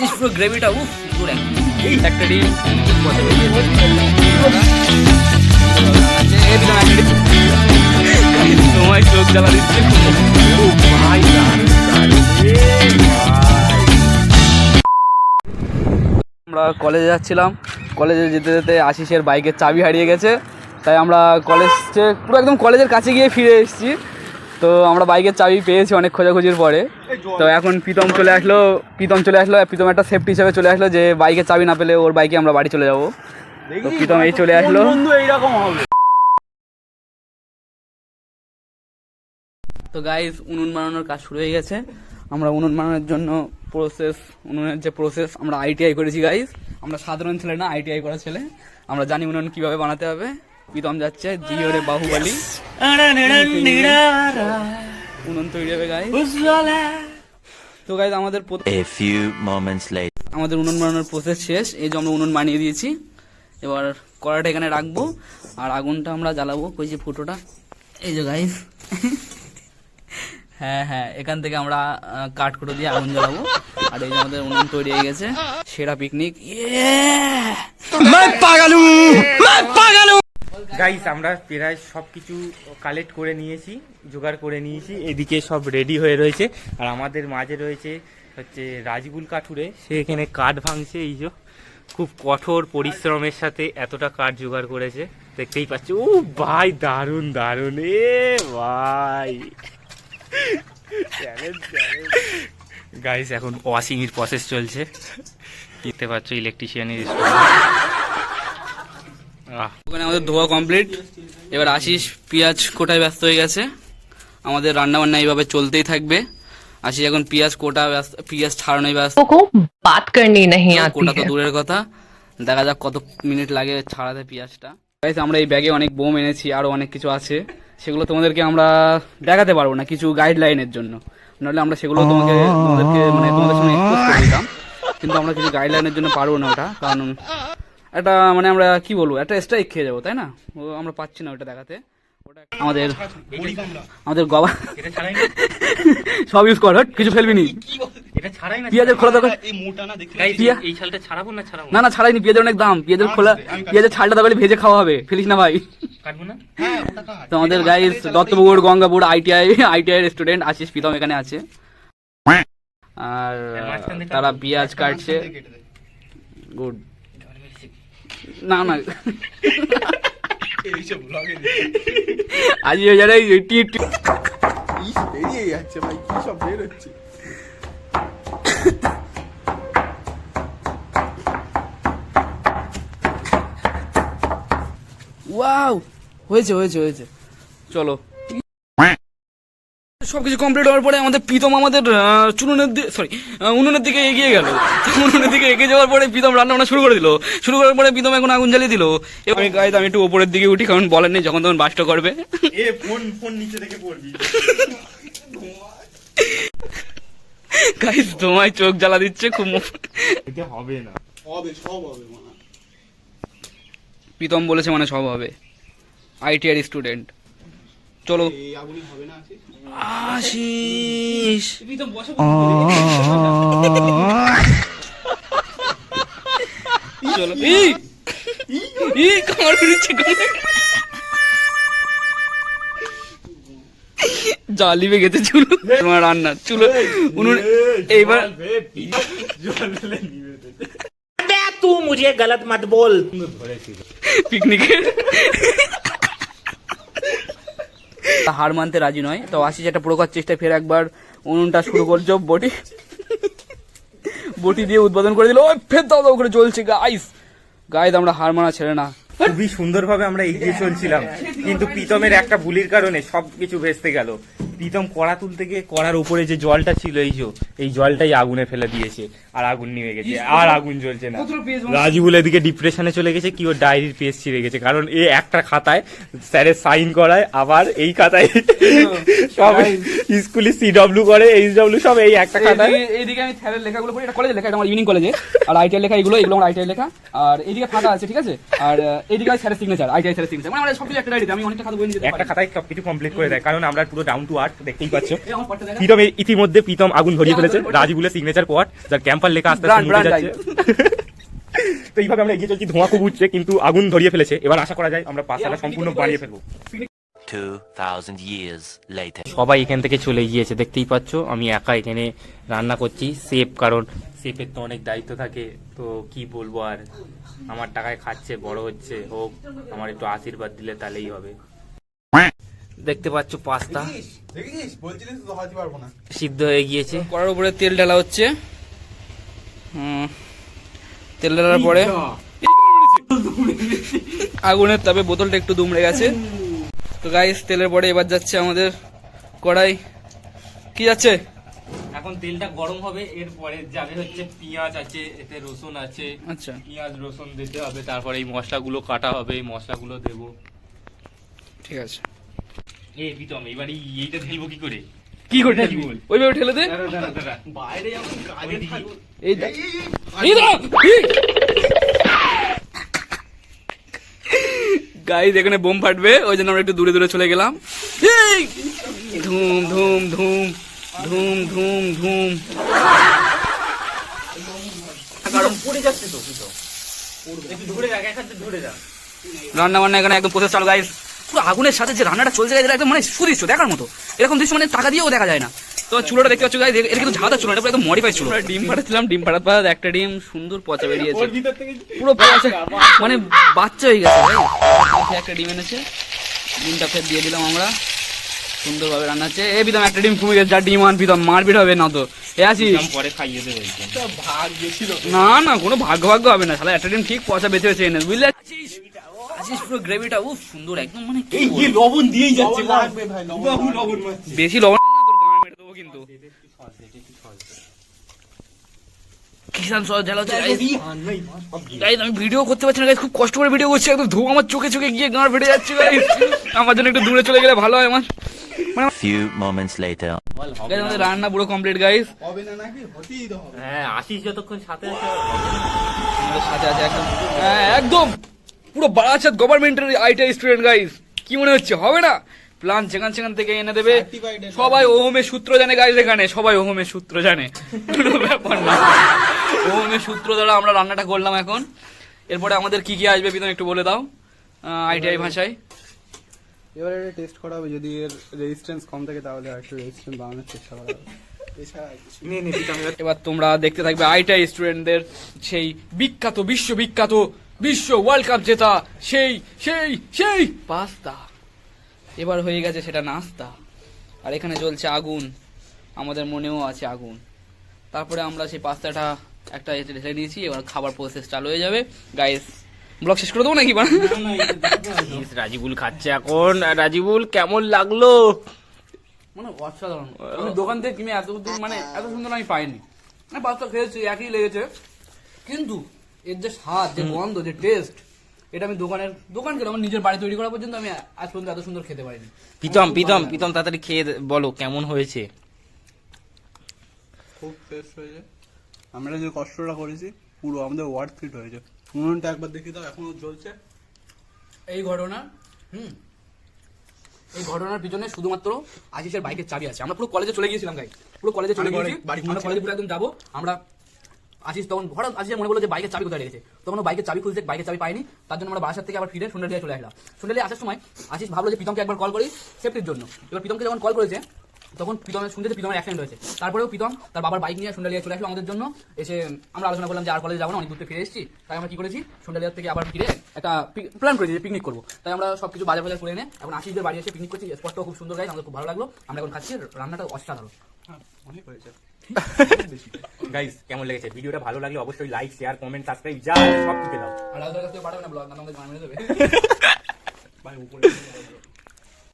আশিস পুরো গ্রেভিটা পুরো একটা ডিম সময় চোখ জ্বালা দিচ্ছে। আমরা কলেজে যাচ্ছিলাম, কলেজে যেতে যেতে আশিসের বাইকের চাবি হারিয়ে গেছে, তাই আমরা কলেজে পুরো একদম কলেজের কাছে গিয়ে ফিরে এসেছি। তো আমরা বাইকের চাবি পেয়েছি অনেক খোঁজাখুঁজির পরে। তো এখন প্রীতম চলে আসলো, প্রীতম একটা সেফটি হিসেবে চলে আসলো যে বাইকের চাবি না পেলে ওর বাইকে আমরা বাড়ি চলে যাবো। তো প্রীতম এই চলে আসলো। তো গাইস উনুন বানানোর কাজ শুরু হয়ে গেছে। আমরা উনুন বানানোর জন্য উনুনের যে প্রসেস আমরা ITI করেছি গাইস। আমরা সাধারণ ছেলে না, ITI করা ছেলে, আমরা জানি উনুন কিভাবে বানাতে হবে। প্রীতম যাচ্ছে জিওরে বাহুবলী, উনুন তৈরি হবে গাইস। তো গাইস আমাদের উনুন বানানোর প্রসেস শেষ। এই যে আমরা উনুন বানিয়ে দিয়েছি, এবার কড়াটা এখানে রাখবো আর আগুনটা আমরা জ্বালাবো। কই যে ফুটোটা, এই যে গাইস হ্যাঁ এখান থেকে আমরা কাঠ কুটো দিয়ে আগুন জ্বালাবো। আর এই যে আমাদের উনুন তৈরি হয়ে গেছে, সেরা পিকনিক। গাইস আমরা প্রায় সবকিছু কালেক্ট করে নিয়েছি, জোগাড় করে নিয়েছি, এদিকে সব রেডি হয়ে রয়েছে। আর আমাদের মাঝে রয়েছে হচ্ছে রাজগুল কাঠুরে, সে এখানে কাঠ ভাঙছে। এই যে খুব কঠোর পরিশ্রমের সাথে এতটা কাঠ জোগাড় করেছে, দেখতেই পাচ্ছি। ও ভাই দারুণ দারুণ, ভাই গাইস এখন ওয়াশিং এর প্রসেস চলছে, দেখতে পাচ্ছ ইলেকট্রিশিয়ানের। ওখানে আমাদের ধোয়া কমপ্লিট। এবার আশিস পেঁয়াজ কোটায় ব্যস্ত হয়ে গেছে। আমাদের রান্না বান্না এইভাবে চলতেই থাকবে। আশিস এখন পেঁয়াজ কোটা ব্যস্ত, পেঁয়াজ ছাড়ানোই ব্যস্ত। বাত করনি नहीं आती কোটা তো দূরের কথা, দেখা যাক কত মিনিট লাগে ছাড়াতে পেঁয়াজটা। গাইস আমরা এই ব্যাগে অনেক বোম এনেছি, আরো অনেক কিছু আছে, সেগুলো তোমাদেরকে আমরা দেখাতে পারবো না কিছু গাইডলাইনের জন্য, নাহলে আমরা সেগুলো তোমাদের সঙ্গে এক্সপোজ করে দিতাম। কিন্তু আমরা কিছু গাইডলাইনের জন্য পারবো না ওটা, কারণ একটা আমরা কি বলবো, একটা স্ট্রাইক খেয়ে যাবো, তাই না? আমরা পাচ্ছি না ওটা দেখাতে। আমাদের গবা সব ইউজ কর, কিছু ফেলবি নি। পেঁয়াজের খোলা দরকার না, ছাড়াইনি। পেঁয়াজের অনেক দাম, পেঁয়াজের খোলা, পেঁয়াজের ছালটা দরকার ভেজে খাওয়া হবে, ফেলিস না ভাই। তো আমাদের guys Duttapukur Gangapur ITI student Ashis Pritam এখানে আছে, আর তারা পেঁয়াজ কাটছে। গুড না আজ বেরিয়ে যাচ্ছে ভাই, কি সব বের হচ্ছে। ওয়াও, হয়েছে। চলো সবকিছু কমপ্লিট হওয়ার পরে আমাদের প্রীতম আমাদের উনুনের দিকে এগিয়ে গেল। উনুনের দিকে এগিয়ে যাওয়ার পরে প্রীতম রান্না বান্না শুরু করার পরে প্রীতম এখন আগুন জ্বালিয়ে দিল। এবার গাইস আমি একটু উপরের দিকে উঠি, কারণ বলেন নেই যখন তখন বাস্ট করবে। গাইস তোমায় চোখ জ্বালা দিচ্ছে খুব। হবে না, সব হবে মানে। প্রীতম বলেছে মানে সব হবে, ITI স্টুডেন্ট। চলো আশিস চলো জালি গেছে চুলো, তোমার রান্নার চুলো উনুন। এইবার তু মুঝে গলত মত বল। পিকনিকে হার মানতে রাজি নয়, তো আশিস একটা প্রকার চেষ্টা ফের একবার উনুনটা শুরু করছো, বটি দিয়ে উদ্বোধন করে দিল। ফের দাও করে জ্বলছে। গাইস আমরা হার মানা ছেড়ে না। খুবই সুন্দরভাবে আমরা এগিয়ে চলছিলাম, কিন্তু প্রীতমের একটা ভুলের কারণে সবকিছু ভেস্তে গেল। প্রীতম কড়া তুলতে গিয়ে কড়ার উপরে যে জলটা ছিল, এই জলটাই আগুনে ফেলে দিয়েছে, আর আগুন নিভে গেছে, আর আগুন জ্বলছে না। রাজিবুল এদিকে ডিপ্রেশনে চলে গেছে, কি ওর ডায়েরির পেজ ছিঁড়ে গেছে, কারণ এ একটা খাতায় স্যারের সাইন করায়, আবার এই খাতায় সব স্কুলে CW করে, HW সব এই একটা খাতায়। এইদিকে আমি স্যারের লেখাগুলো পড়ি, এটা কলেজে লেখা, এটা আমার ইভিনিং কলেজে, আর ITI লেখা এগুলো আমার ITI লেখা। আর এইদিকে ফাঁকা আছে, ঠিক আছে, আর এইদিকে স্যারের সিগনেচার, ITI স্যারের সিগনেচার, মানে আমাদের সবকিছু একটা ডায়েরিতে আমি অনেকটা খাতা বই নিয়ে যেতে পারি। একটা খাতায় সবকিছু কমপ্লিট করে দেয়, কারণ আমরা পুরো ডাউন টু আর্থ পার্ট দেখতেই পাচ্ছ। প্রীতম ইতিমধ্যে প্রীতম আগুন ধরিয়ে ফেলেছে রাজিবুলের সিগনেচার কোয়াট, যার ক্যাম্পার লেখা আস্তে আস্তে মুছে যাচ্ছে। তো এইভাবে আমরা এগিয়ে চলছি, ধোঁয়া খুব উঠছে কিন্তু আগুন ধরিয়ে ফেলেছে। এবার আশা করা যায় আমরা পাঁচতলা সম্পূর্ণ বানিয়ে ফেলবো। 2000 years later. সবাই এখান থেকে চলে গিয়েছে, দেখতেই পাচ্ছ। আমি একা এখানে রান্না করছি, সেফ, কারণ সেফের তো অনেক দায়িত্ব থাকে। তো কি বলবো আর, আমার টাকায় খাচ্ছে, বড় হচ্ছে, হোক, আমার একটু আশীর্বাদ দিলে তাহলেই হবে। দেখতে পাচ্ছ পাস্তা দেখিস বলছিলিস তো হাতে পারবো না। সিদ্ধ হয়ে গিয়েছে। কড়ার উপরে তেল ঢালা হচ্ছে। তেল ঢালার পরে আগুনের তাপে বোতলটা একটু দুমড়ে গেছে। তো গাইস তেলের পরে এবার যাচ্ছে আমাদের কড়াই। কি যাচ্ছে? এখন তেলটা গরম হবে, এরপরে যাবে হচ্ছে পেঁয়াজ আছে, এতে রসুন আছে। আচ্ছা, পেঁয়াজ রসুন দিতে হবে, তারপরে এই মশলাগুলো কাটা হবে, এই মশলাগুলো দেবো। ঠিক আছে। এই প্রীতম এবার এইটা ঢেলবো কি করে? কি করে ঢেলবি? ওইভাবে ঠেলে দে। বাইরে যখন কাজে থাকবো এই দেখ, এই দেখ। গাইস এখানে বোম ফাটবে, ওই জন্য আমরা একটু দূরে দূরে চলে গেলাম। এই! ধুম ধুম ধুম ধুম ধুম ধুম। কারণ পড়ে যাচ্ছে তো প্রীতম, একটু ধরে রাখ, এক হাতে ধরে রাখ। রান্না বান্না এখানে একদম প্রসেস চালু গাইস। পুরো আগুনের সাথে যে রান্নাটা চলছে গাইস, একদম মানে সুদৃশ্য দেখার মতো। এরকম দৃশ্য মানে টাকা দিয়েও দেখা যায় না। তো চুলোটা দেখতে পাচ্ছ গাইস, এটা কিন্তু ঝাঁদা চুলো, এটা পুরো একদম মডিফাই চুলো। ডিম ফাটাচ্ছিলাম, ডিম ফাটাতে ফাটাতে একটা ডিম সুন্দর পচা বেরিয়েছে, পুরো পচা, মানে বাচ্চা হয়ে গেছে ভাই। একটা ডিম এনেছে, ডিমটা ফের দিয়ে দিলাম আমরা। সুন্দরভাবে রান্না হচ্ছে। এ বিদম একটা ডিম কমে গেছে, যা ডিম আন বিদম মারপিট হবে না তো। এ আছিস? পরে খাইয়ে দেবে। ভাগ গেছিল। না না, কোনো ভাগ্য ভাগ্য হবে না, শালা একটা ডিম ঠিক পচা বেঁচে বেঁচে এনে, বুঝলে? আছিস পুরো গ্রেভিটা উফ সুন্দর একদম, মানে কি বলবো? লবণ দিয়েই যাচ্ছে, লাগবে ভাই লবণ মারছি। বেশি লবণ না, তোর গায়ে মেরে দেবো কিন্তু। কিষান সস ঢালা হচ্ছে guys। Guys, আমি ভিডিও করতে পারছি না গাইস, খুব কষ্ট করে ভিডিও করছি, একদম ধোঁয়া আমার চোখে চোখে গিয়ে গাঁড় ফেটে যাচ্ছে গাইস। আমার জন্য একটু দূরে চলে গেলে ভালো হয় আমার। Few moments later. গাইস আমাদের রান্না পুরো কমপ্লিট গাইস। হবে না নাকি? হতেই তো হবে। হ্যাঁ, আসিস যতক্ষণ সাথে আছে। আমাদের সাথে আছে একদম, হ্যাঁ একদম পুরো বারাসাত গভর্নমেন্টের আইটিআই স্টুডেন্ট গাইস। কি মনে হচ্ছে হবে না? প্ল্যান সেখান সেখান থেকে এনে দেবে। সবাই ওহমের সূত্র জানে গাইস, এখানে সবাই ওহমের সূত্র জানে, কোনো ব্যাপার না। ওহমের সূত্র দ্বারা আমরা রান্নাটা করলাম এখন। এরপরে আমাদের কি কি আসবে বিধান একটু বলে দাও আইটিআই ভাষায়। এবারে এটা টেস্ট করা হবে, যদি এর রেজিস্ট্যান্স কম থাকে তাহলে একটু রেজিস্ট্যান্স বাড়ানোর চেষ্টা করা হবে। এছাড়া আর কিছু না। এবার তোমরা দেখতে থাকবে আইটিআই স্টুডেন্টদের সেই বিখ্যাত, বিশ্ববিখ্যাত, বিশ্ব ওয়ার্ল্ড কাপ জেতা সেই সেই সেই পাস্তা। এবার হয়ে গেছে সেটা নাস্তা, আর এখানে জ্বলছে আগুন, আমাদের মনেও আছে আগুন। তারপরে আমরা সেই পাস্তাটা একটা ঢেলে নিয়েছি, এবার খাবার প্রসেস চালু হয়ে যাবে গাইস। ব্লগ শেষ করে দেবো নাকি? রাজিবুল খাচ্ছে এখন। রাজিবুল কেমন লাগলো? মানে অসাধারণ। আমি দোকান থেকে কিনে এত দূর মানে এত সুন্দর আমি পাইনি। মানে পাস্তা খেয়েছি, একই লেগেছে, কিন্তু এর যে স্বাদ, যে গন্ধ, যে টেস্ট, এটা আমি দোকান খেলে আমার নিজের বাড়ি তৈরি করা পর্যন্ত আমি আজ পর্যন্ত এত সুন্দর খেতে পারিনি। প্রীতম তাড়াতাড়ি খেয়ে বলো কেমন হয়েছে। খুব ফ্রেশ হয়েছে। আমরা যে কষ্টটা করেছি পুরো আমাদের ওয়ার্ড ফিট হয়েছে। উনুনটা একবার দেখি দাও, এখনো জ্বলছে। এই ঘটনা এই ঘটনার পিছনে শুধুমাত্র আশিসের বাইকের চাবি আছে। আমরা পুরো কলেজে চলে গিয়েছিলাম গাই, পুরো কলেজে চলে গিয়েছি, আমরা কলেজে পুরো একদম যাবো আমরা। আশিস তখন হঠাৎ আশিসের মনে বললো যে বাইকের চাবি কোথায় রেখেছে, তখন ও বাইকের চাবি খুঁজছে, বাইকের চাবি পাইনি। তার জন্য আমরা বাসার থেকে আবার ফিরে সন্ধ্যালিয়া চলে আসলাম। সন্ধ্যালিয়া আসার সময় আশিস ভাবলো যে প্রীতমকে একবার কল করি সেফটির জন্য। এবার প্রীতমকে যখন কল করেছে তখন প্রীতমের শুনতে প্রীতমের অ্যাক্সিডেন্ট হয়েছে। তারপরেও প্রীতম তার বাবার বাইক নিয়ে সন্ধ্যালিয়া চলে আসলো আমাদের জন্য। এসে আমরা আলোচনা করলাম যে আর কলেজে যাবো না, অনেক দূর থেকে ফিরে এসেছি। তাই আমরা কি করেছি, সন্ধ্যালিয়া থেকে আবার ফিরে একটা প্ল্যান করেছি যে পিকনিক করবো। তাই আমরা সবকিছু বাজার বাজার করে এনে এখন আশিসদের বাড়ি এসে পিকনিক করছি। স্পটটাও খুব সুন্দর গাইস, আমাদের খুব ভালো লাগলো। আমরা এখন খাচ্ছি, রান্নাটা অসাধারণ। অনেক হয়েছে। গাইস কেমন লেগেছে? ভিডিওটা ভালো লাগলে অবশ্যই লাইক, শেয়ার, কমেন্ট, সাবস্ক্রাইব যা সব টিপে দাও। আর কাছ থেকে পাঠাবে না ব্লগ, না আমাদের গান মেরে দেবে। ভাই উপরে